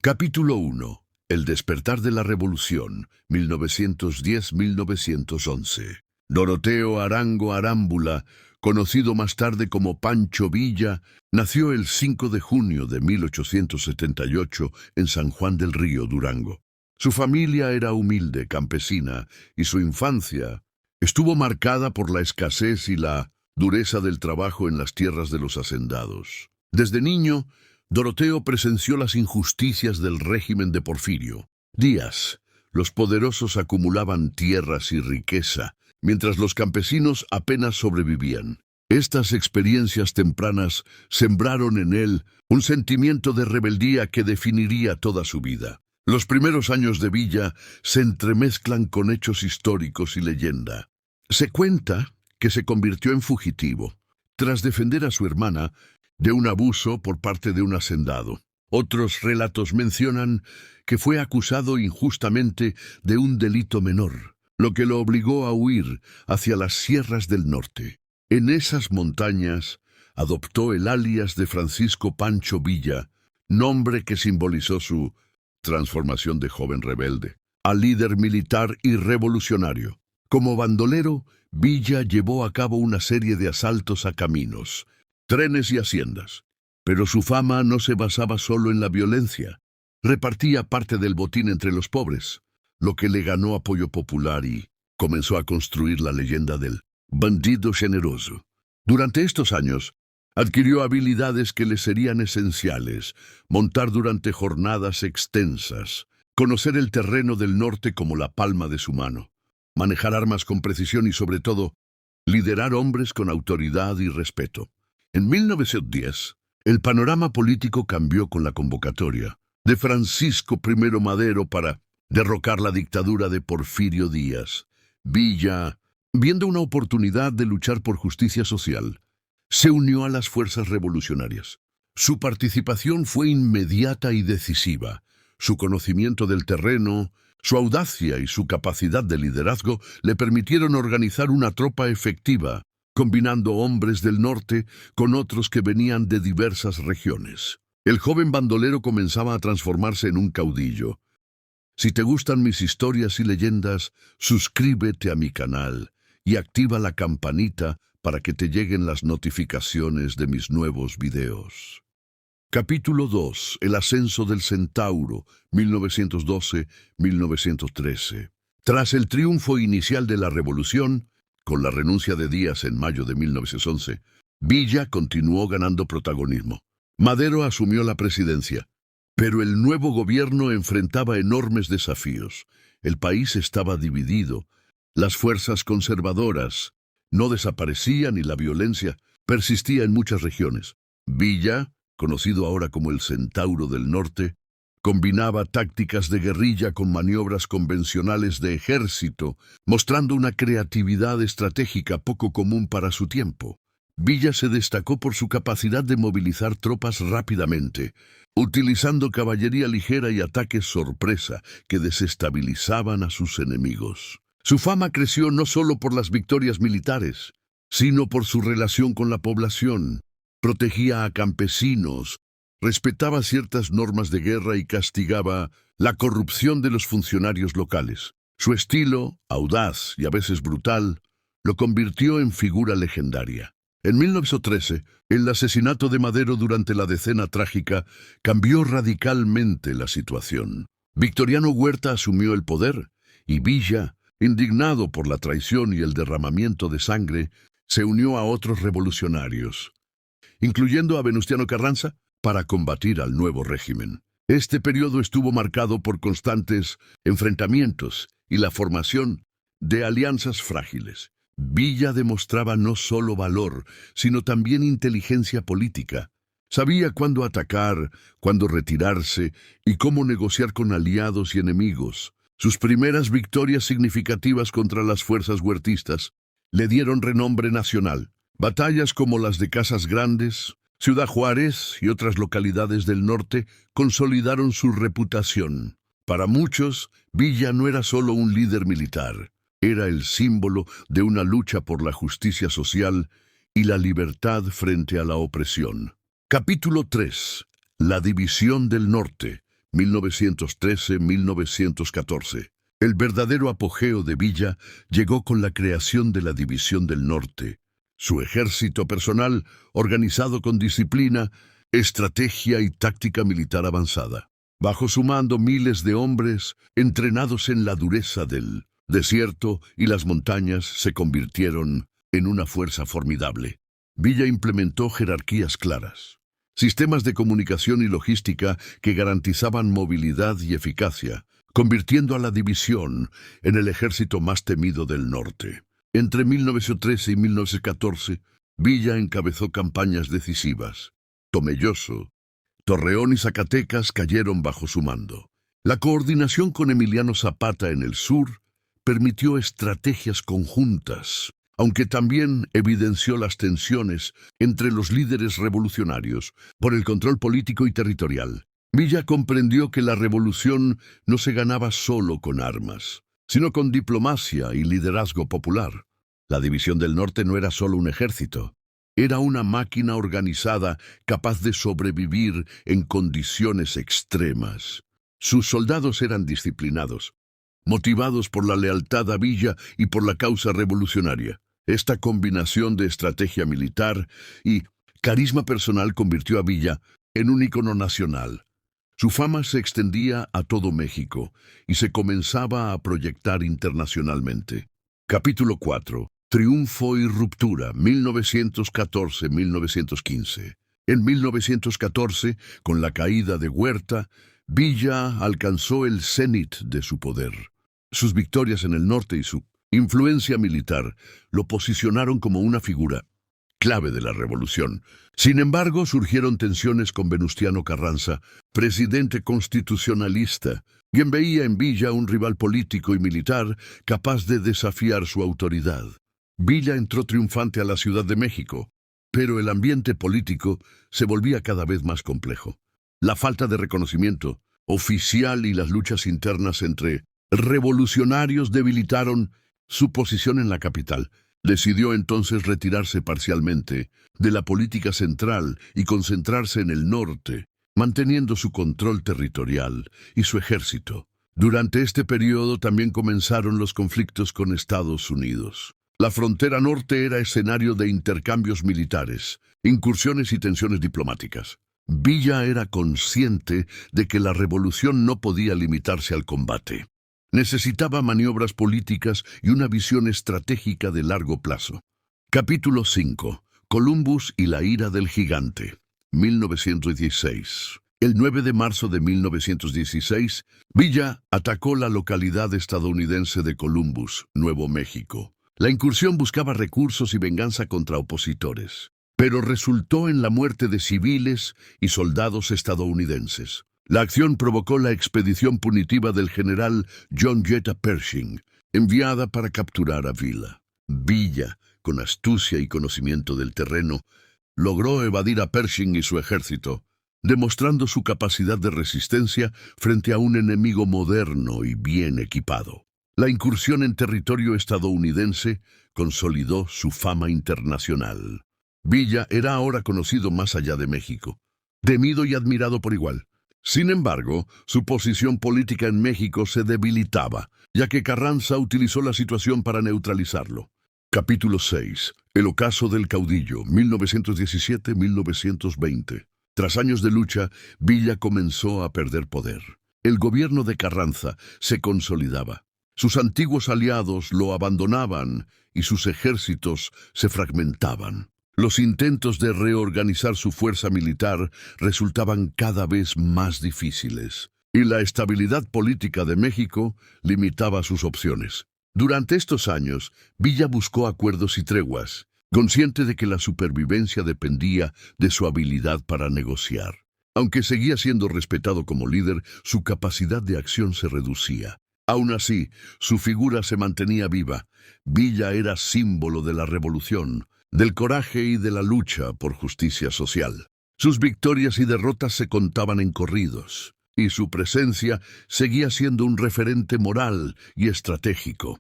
Capítulo 1. El despertar de la Revolución, 1910-1911. Doroteo Arango Arámbula, conocido más tarde como Pancho Villa, nació el 5 de junio de 1878 en San Juan del Río, Durango. Su familia era humilde, campesina, y su infancia estuvo marcada por la escasez y la dureza del trabajo en las tierras de los hacendados. Desde niño, Doroteo presenció las injusticias del régimen de Porfirio Díaz. Los poderosos acumulaban tierras y riqueza, mientras los campesinos apenas sobrevivían. Estas experiencias tempranas sembraron en él un sentimiento de rebeldía que definiría toda su vida. Los primeros años de Villa se entremezclan con hechos históricos y leyenda. Se cuenta que se convirtió en fugitivo, tras defender a su hermana de un abuso por parte de un hacendado. Otros relatos mencionan que fue acusado injustamente de un delito menor, lo que lo obligó a huir hacia las sierras del norte. En esas montañas adoptó el alias de Francisco Pancho Villa, nombre que simbolizó su transformación de joven rebelde a líder militar y revolucionario. Como bandolero, Villa llevó a cabo una serie de asaltos a caminos, trenes y haciendas. Pero su fama no se basaba solo en la violencia. Repartía parte del botín entre los pobres, lo que le ganó apoyo popular y comenzó a construir la leyenda del bandido generoso. Durante estos años, adquirió habilidades que le serían esenciales: montar durante jornadas extensas, conocer el terreno del norte como la palma de su mano, manejar armas con precisión y, sobre todo, liderar hombres con autoridad y respeto. En 1910, el panorama político cambió con la convocatoria de Francisco I. Madero para derrocar la dictadura de Porfirio Díaz. Villa, viendo una oportunidad de luchar por justicia social, se unió a las fuerzas revolucionarias. Su participación fue inmediata y decisiva. Su conocimiento del terreno, su audacia y su capacidad de liderazgo le permitieron organizar una tropa efectiva, combinando hombres del norte con otros que venían de diversas regiones. El joven bandolero comenzaba a transformarse en un caudillo. Si te gustan mis historias y leyendas, suscríbete a mi canal y activa la campanita para que te lleguen las notificaciones de mis nuevos videos. Capítulo 2. El ascenso del Centauro, 1912-1913. Tras el triunfo inicial de la revolución, con la renuncia de Díaz en mayo de 1911, Villa continuó ganando protagonismo. Madero asumió la presidencia, pero el nuevo gobierno enfrentaba enormes desafíos. El país estaba dividido, las fuerzas conservadoras no desaparecían y la violencia persistía en muchas regiones. Villa, conocido ahora como el Centauro del Norte, combinaba tácticas de guerrilla con maniobras convencionales de ejército, mostrando una creatividad estratégica poco común para su tiempo. Villa se destacó por su capacidad de movilizar tropas rápidamente, utilizando caballería ligera y ataques sorpresa que desestabilizaban a sus enemigos. Su fama creció no solo por las victorias militares, sino por su relación con la población. Protegía a campesinos, respetaba ciertas normas de guerra y castigaba la corrupción de los funcionarios locales. Su estilo, audaz y a veces brutal, lo convirtió en figura legendaria. En 1913, el asesinato de Madero durante la Decena Trágica cambió radicalmente la situación. Victoriano Huerta asumió el poder y Villa, indignado por la traición y el derramamiento de sangre, se unió a otros revolucionarios, incluyendo a Venustiano Carranza, para combatir al nuevo régimen. Este periodo estuvo marcado por constantes enfrentamientos y la formación de alianzas frágiles. Villa demostraba no solo valor, sino también inteligencia política. Sabía cuándo atacar, cuándo retirarse y cómo negociar con aliados y enemigos. Sus primeras victorias significativas contra las fuerzas huertistas le dieron renombre nacional. Batallas como las de Casas Grandes, Ciudad Juárez y otras localidades del norte consolidaron su reputación. Para muchos, Villa no era solo un líder militar, era el símbolo de una lucha por la justicia social y la libertad frente a la opresión. Capítulo 3. La división del norte, 1913-1914. El verdadero apogeo de Villa llegó con la creación de la División del Norte. Su ejército personal, organizado con disciplina, estrategia y táctica militar avanzada. Bajo su mando, miles de hombres, entrenados en la dureza del desierto y las montañas, se convirtieron en una fuerza formidable. Villa implementó jerarquías claras, sistemas de comunicación y logística que garantizaban movilidad y eficacia, convirtiendo a la división en el ejército más temido del norte. Entre 1913 y 1914, Villa encabezó campañas decisivas. Tomelloso, Torreón y Zacatecas cayeron bajo su mando. La coordinación con Emiliano Zapata en el sur permitió estrategias conjuntas, aunque también evidenció las tensiones entre los líderes revolucionarios por el control político y territorial. Villa comprendió que la revolución no se ganaba solo con armas, sino con diplomacia y liderazgo popular. La División del Norte no era solo un ejército, era una máquina organizada capaz de sobrevivir en condiciones extremas. Sus soldados eran disciplinados, motivados por la lealtad a Villa y por la causa revolucionaria. Esta combinación de estrategia militar y carisma personal convirtió a Villa en un ícono nacional. Su fama se extendía a todo México y se comenzaba a proyectar internacionalmente. Capítulo 4. Triunfo y ruptura, 1914-1915. En 1914, con la caída de Huerta, Villa alcanzó el cenit de su poder. Sus victorias en el norte y su influencia militar lo posicionaron como una figura clave de la revolución. Sin embargo, surgieron tensiones con Venustiano Carranza, presidente constitucionalista, quien veía en Villa un rival político y militar capaz de desafiar su autoridad. Villa entró triunfante a la Ciudad de México, pero el ambiente político se volvía cada vez más complejo. La falta de reconocimiento oficial y las luchas internas entre revolucionarios debilitaron su posición en la capital. Decidió entonces retirarse parcialmente de la política central y concentrarse en el norte, manteniendo su control territorial y su ejército. Durante este periodo también comenzaron los conflictos con Estados Unidos. La frontera norte era escenario de intercambios militares, incursiones y tensiones diplomáticas. Villa era consciente de que la revolución no podía limitarse al combate. Necesitaba maniobras políticas y una visión estratégica de largo plazo. Capítulo 5. Columbus y la ira del gigante. 1916. El 9 de marzo de 1916, Villa atacó la localidad estadounidense de Columbus, Nuevo México. La incursión buscaba recursos y venganza contra opositores, pero resultó en la muerte de civiles y soldados estadounidenses. La acción provocó la expedición punitiva del general John Jetta Pershing, enviada para capturar a Villa. Villa, con astucia y conocimiento del terreno, logró evadir a Pershing y su ejército, demostrando su capacidad de resistencia frente a un enemigo moderno y bien equipado. La incursión en territorio estadounidense consolidó su fama internacional. Villa era ahora conocido más allá de México, temido y admirado por igual. Sin embargo, su posición política en México se debilitaba, ya que Carranza utilizó la situación para neutralizarlo. Capítulo 6. El ocaso del caudillo, 1917-1920. Tras años de lucha, Villa comenzó a perder poder. El gobierno de Carranza se consolidaba. Sus antiguos aliados lo abandonaban y sus ejércitos se fragmentaban. Los intentos de reorganizar su fuerza militar resultaban cada vez más difíciles, y la estabilidad política de México limitaba sus opciones. Durante estos años, Villa buscó acuerdos y treguas, consciente de que la supervivencia dependía de su habilidad para negociar. Aunque seguía siendo respetado como líder, su capacidad de acción se reducía. Aún así, su figura se mantenía viva. Villa era símbolo de la revolución, del coraje y de la lucha por justicia social. Sus victorias y derrotas se contaban en corridos, y su presencia seguía siendo un referente moral y estratégico.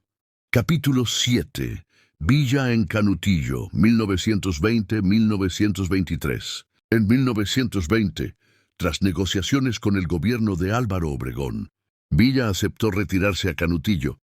Capítulo 7. Villa en Canutillo, 1920-1923. En 1920, Tras negociaciones con el gobierno de Álvaro Obregón, Villa aceptó retirarse a Canutillo,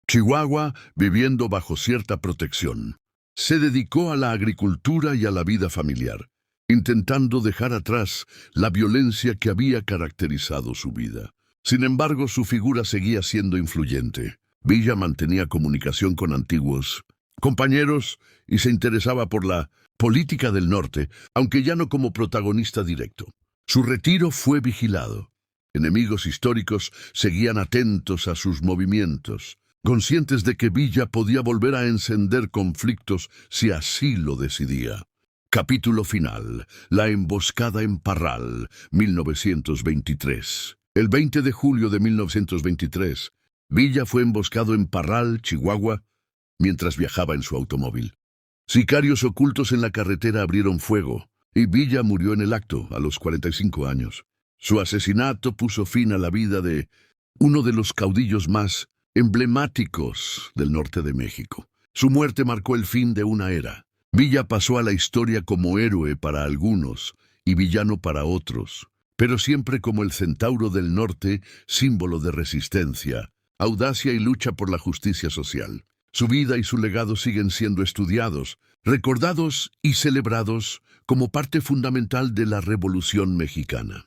Chihuahua, viviendo bajo cierta protección. Se dedicó a la agricultura y a la vida familiar, intentando dejar atrás la violencia que había caracterizado su vida. Sin embargo, su figura seguía siendo influyente. Villa mantenía comunicación con antiguos compañeros y se interesaba por la política del norte, aunque ya no como protagonista directo. Su retiro fue vigilado. Enemigos históricos seguían atentos a sus movimientos, conscientes de que Villa podía volver a encender conflictos si así lo decidía. Capítulo final. La emboscada en Parral, 1923. El 20 de julio de 1923, Villa fue emboscado en Parral, Chihuahua, mientras viajaba en su automóvil. Sicarios ocultos en la carretera abrieron fuego, y Villa murió en el acto a los 45 años. Su asesinato puso fin a la vida de uno de los caudillos más emblemáticos del norte de México. Su muerte marcó el fin de una era. Villa pasó a la historia como héroe para algunos y villano para otros, pero siempre como el centauro del norte, símbolo de resistencia, audacia y lucha por la justicia social. Su vida y su legado siguen siendo estudiados, recordados y celebrados como parte fundamental de la Revolución Mexicana.